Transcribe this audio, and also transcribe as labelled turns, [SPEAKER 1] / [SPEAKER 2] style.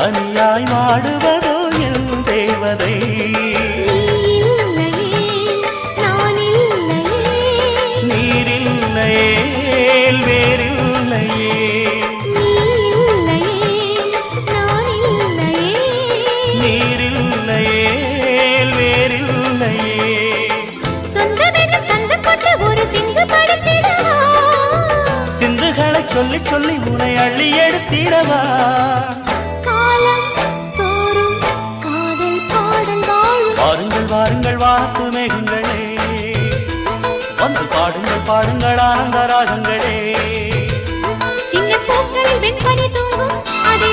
[SPEAKER 1] தனியாய் வாடுவதோ என் தேவதை நீரில்லையே வேறில்லையே நீரில்லையே வேறில்லையே சிந்துகளை சொல்லி சொல்லி உனை அள்ளி எடுத்திடவா வாருங்கள் வாருங்கள் வாத்து மேகங்களே வந்து பாடுங்கள் பாடுங்கள் ஆனந்த ராகங்களே
[SPEAKER 2] சின்ன பூக்களில் வெண்பனி தூங்கும் அதை